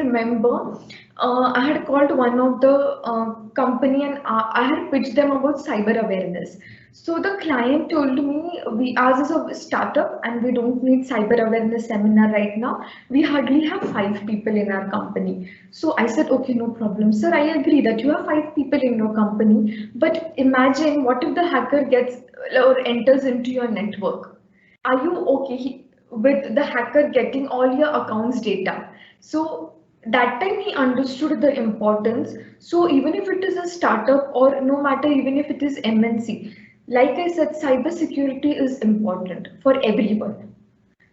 remember I had called one of the company and I had pitched them about cyber awareness. So the client told me, we ours is a startup and we don't need cyber awareness seminar right now. We hardly have 5 people in our company. So I said, okay, no problem, sir. I agree that you have 5 people in your company, but imagine what if the hacker gets or enters into your network? Are you okay with the hacker getting all your accounts data? So that time he understood the importance. So even if it is a startup or no matter even if it is MNC, like I said, cyber security is important for everyone.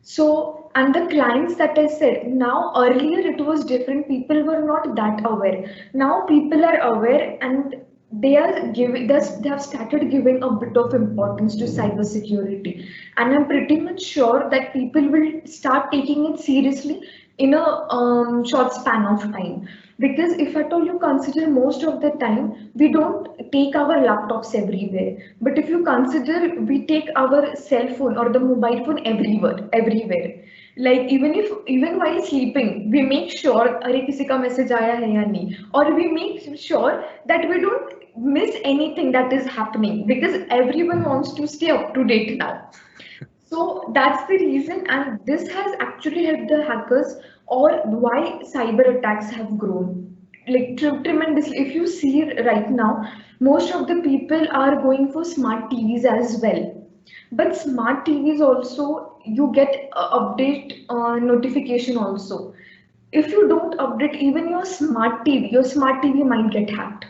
So, and the clients that I said, now earlier it was different. People were not that aware. Now people are aware and they have started giving a bit of importance to cybersecurity. And I'm pretty much sure that people will start taking it seriously in a short span of time. Because if at all you consider most of the time, we don't take our laptops everywhere. But if you consider, we take our cell phone or the mobile phone everywhere. Like even while sleeping, we make sure अरे किसी का message आया है या नहीं, or we make sure that we don't miss anything that is happening because everyone wants to stay up to date now. So that's the reason, and this has actually helped the hackers or why cyber attacks have grown like tremendously. If you see right now, most of the people are going for smart TVs as well. But smart TVs also, you get update notification also. If you don't update even your smart TV might get hacked.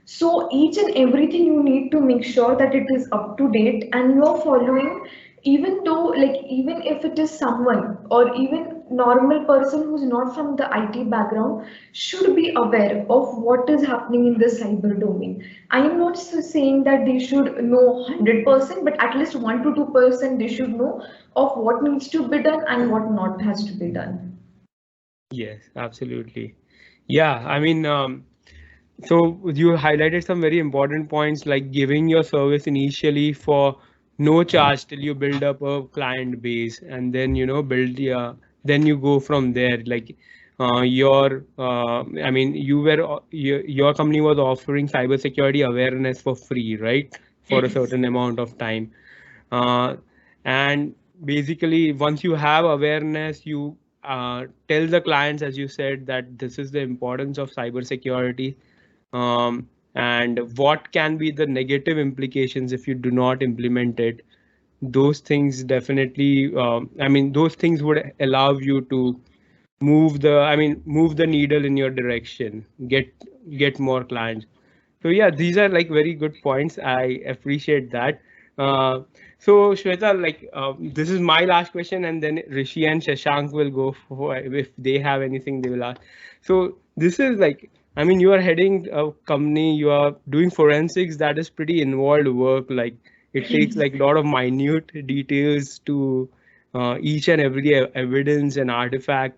So each and everything you need to make sure that it is up to date and you are following, even though like even if it is someone or even normal person who's not from the IT background should be aware of what is happening in the cyber domain. I am not saying that they should know 100%, but at least 1 to 2% they should know of what needs to be done and what not has to be done. Yes, absolutely. Yeah, I mean, so you highlighted some very important points like giving your service initially for no charge till you build up a client base, and then build, yeah, then you go from there. Like I mean, your company was offering cybersecurity awareness for free, right? For a Yes. certain amount of time. uh, and basically once you have awareness, you tell the clients, as you said, that this is the importance of cybersecurity, and what can be the negative implications if you do not implement it. Those things definitely, I mean, those things would allow you to move the needle in your direction, get more clients. So yeah, these are like very good points. I appreciate that. Uh, so Shweta, like this is my last question, and then Rishi and Shashank will go for if they have anything they will ask. So this is like, I mean, you are heading a company, you are doing forensics. That is pretty involved work. Like it takes like a lot of minute details to each and every evidence and artifact.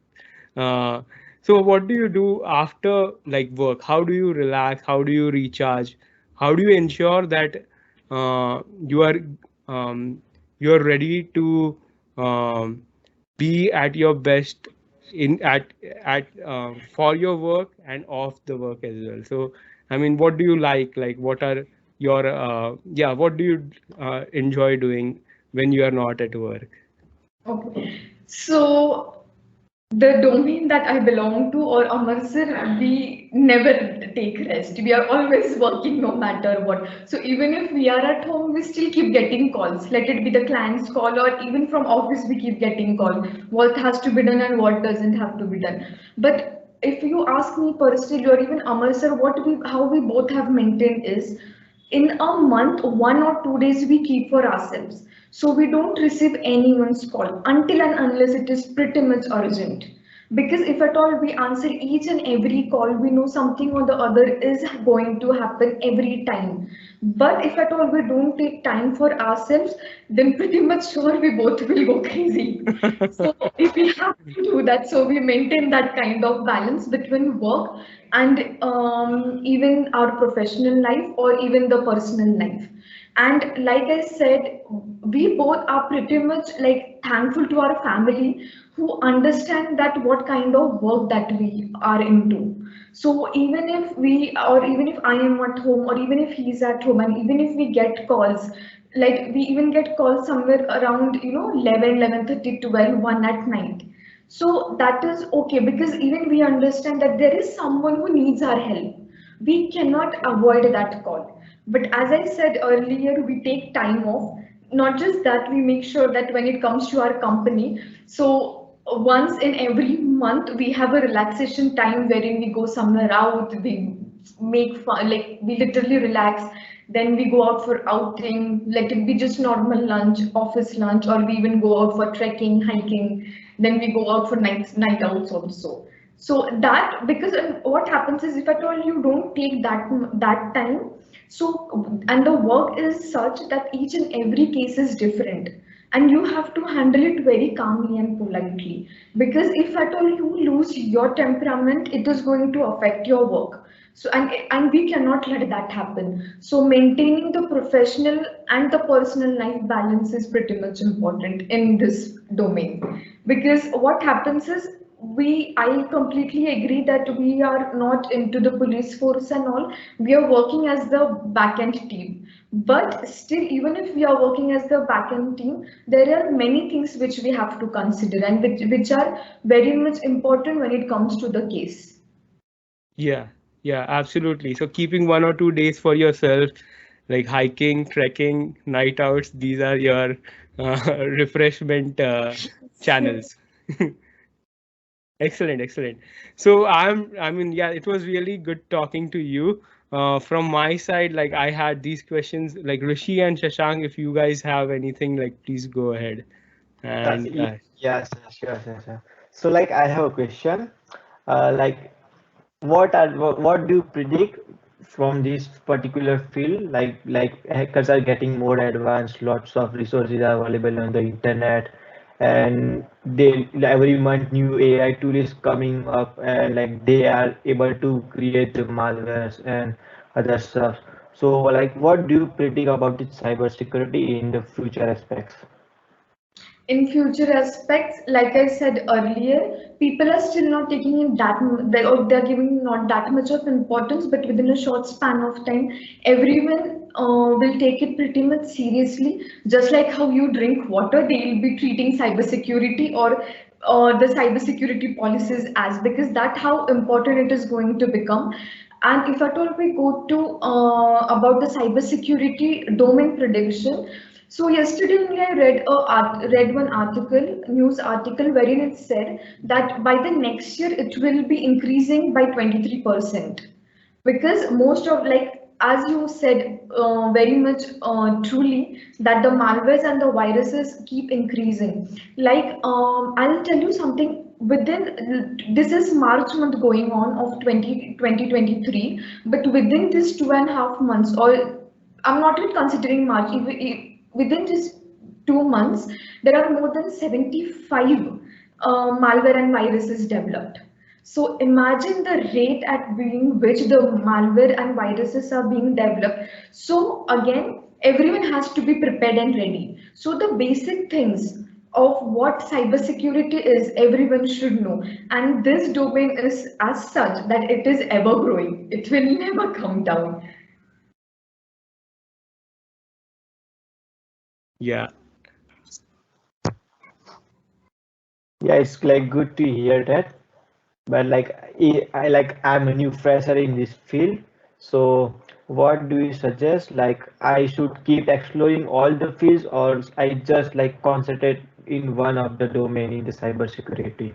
Uh, so what do you do after like work? How do you relax? How do you recharge? How do you ensure that you are you're ready to um, be at your best in at for your work and off the work as well? So I mean, what do you like? Like what are your yeah, what do you enjoy doing when you are not at work? Okay. So the domain that I belong to or Amar sir, we never take rest. We are always working no matter what. So even if we are at home, we still keep getting calls. Let it be the client's call or even from office, we keep getting call. What has to be done and what doesn't have to be done. But if you ask me personally or even Amar sir, how we both have maintained is in a month, 1 or 2 days we keep for ourselves. So we don't receive anyone's call until and unless it is pretty much urgent. Because if at all we answer each and every call, we know something or the other is going to happen every time. But if at all we don't take time for ourselves, then pretty much sure we both will go crazy. So if we have to do that, so we maintain that kind of balance between work and even our professional life or even the personal life. And like I said, we both are pretty much like thankful to our family who understand that what kind of work that we are into. So even if we, or even if I am at home, or even if he's at home, and even if we get calls, like we even get calls somewhere around 11, 11:30, 12, 1 at night. So that is okay, because even we understand that there is someone who needs our help. We cannot avoid that call. But as I said earlier, we take time off. Not just that, we make sure that when it comes to our company, so once in every month we have a relaxation time wherein we go somewhere out, we make fun, like we literally relax. Then we go out for outing, like it be just normal lunch, office lunch, or we even go out for trekking, hiking. Then we go out for night outs also. So that, because what happens is, if at all you don't take that time, so and the work is such that each and every case is different, and you have to handle it very calmly and politely, because if at all you lose your temperament, it is going to affect your work. So and we cannot let that happen. So maintaining the professional and the personal life balance is pretty much important in this domain, because what happens is, I completely agree that we are not into the police force and all. We are working as the back end team, but still, even if we are working as the back end team, there are many things which we have to consider, and which are very much important when it comes to the case. Yeah, yeah, absolutely. So keeping 1 or 2 days for yourself, like hiking, trekking, night outs, these are your refreshment channels. Excellent, excellent. So I mean, yeah, it was really good talking to you. From my side, like I had these questions, like Rishi and Shashank, if you guys have anything, like please go ahead. And Yes, sure, sure, sure. So, like, I have a question. Like, what do you predict from this particular field? Like hackers are getting more advanced, lots of resources are available on the internet, and they every month new AI tool is coming up, and like they are able to create the malwares and other stuff. So, like, what do you predict about the cybersecurity in the future aspects? In future aspects, like I said earlier, people are still not taking it or they're giving not that much of importance, but within a short span of time, everyone will take it pretty much seriously. Just like how you drink water, they will be treating cybersecurity or the cybersecurity policies as, because that how important it is going to become. And if at all we go to about the cybersecurity domain prediction, so yesterday only I read one article, news article, wherein it said that by the next year it will be increasing by 23%, because most of, like as you said very much truly, that the malwares and the viruses keep increasing. Like I'll tell you something. Within this is March month going on of 2023, but within this 2.5 months, or I'm not even considering March, within just 2 months, there are more than 75 malware and viruses developed. So imagine the rate at being which the malware and viruses are being developed. So again, everyone has to be prepared and ready. So the basic things of what cybersecurity is, everyone should know. And this domain is as such that it is ever growing. It will never come down. yeah, Yeah, it's like good to hear that. But like I'm a new fresher in this field, so what do you suggest? Like I should keep exploring all the fields, or I just like concentrate in one of the domain in the cybersecurity?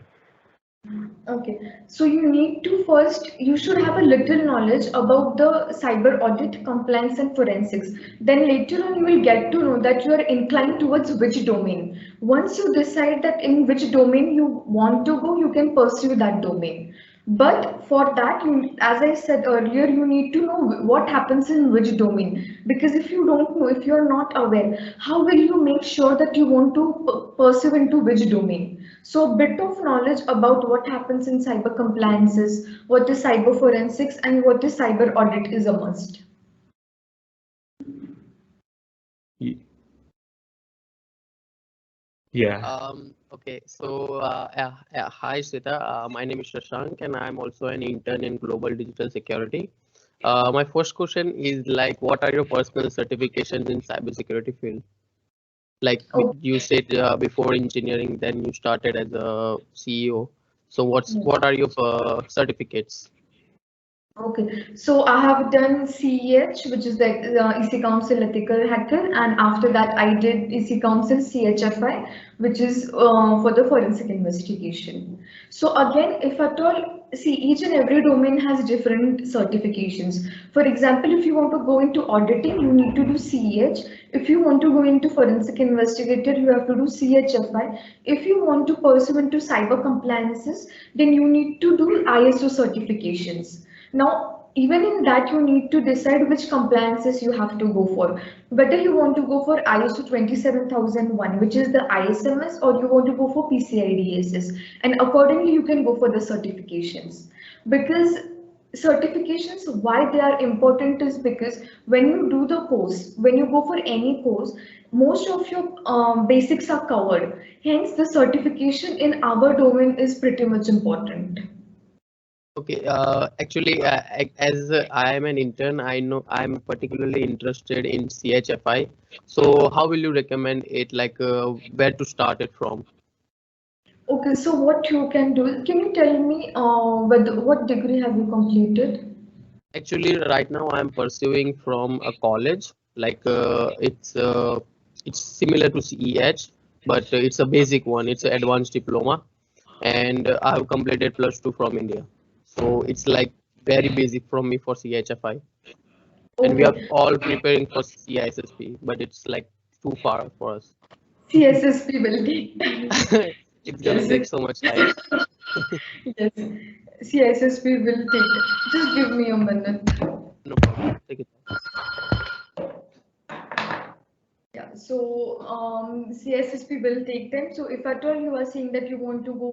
Okay, so you need to first, you should have a little knowledge about the cyber audit, compliance, and forensics. Then later on, you will get to know that you are inclined towards which domain. Once you decide that in which domain you want to go, you can pursue that domain. But for that, as I said earlier, you need to know what happens in which domain. Because if you don't know, if you are not aware, how will you make sure that you want to pursue into which domain? So, a bit of knowledge about what happens in cyber compliances, what is cyber forensics, and what is cyber audit is a must. y- Yeah. Okay, so hi Shweta, my name is Shashank and I'm also an intern in global digital security. My first question is like, what are your personal certifications in cybersecurity field? Like Oh, you said before engineering, then you started as a CEO. So yeah. what are your certificates? Okay, so I have done CEH, which is the EC Council Ethical Hacker, and after that I did EC Council CHFI, which is for the forensic investigation. So again, if at all, see, each and every domain has different certifications. For example, if you want to go into auditing, you need to do CEH. If you want to go into forensic investigator, you have to do CHFI. If you want to pursue into cyber compliances, then you need to do ISO certifications. Now, even in that, you need to decide which compliances you have to go for. Whether you want to go for ISO 27001, which is the ISMS, or you want to go for PCI DSS. And accordingly, you can go for the certifications. Because certifications, why they are important is because when you do the course, when you go for any course, most of your basics are covered. Hence, the certification in our domain is pretty much important. Okay, actually, as I am an intern, I know I'm particularly interested in CHFI. So how will you recommend it, like where to start it from? Okay, so what you can do, can you tell me what degree have you completed? Actually, right now I'm pursuing from a college, like it's similar to CEH, but it's a basic one. It's an advanced diploma, and I have completed +2 from India. So it's like very basic from me for CHFI, and we are Okay, all preparing for CISSP, but it's like too far for us. CSSP will take time. It's gonna Yes, take so much time. yes, CSSP will take time. Just give me a minute. No problem. Take it. Yeah, so CSSP will take time. So if at all you are saying that you want to go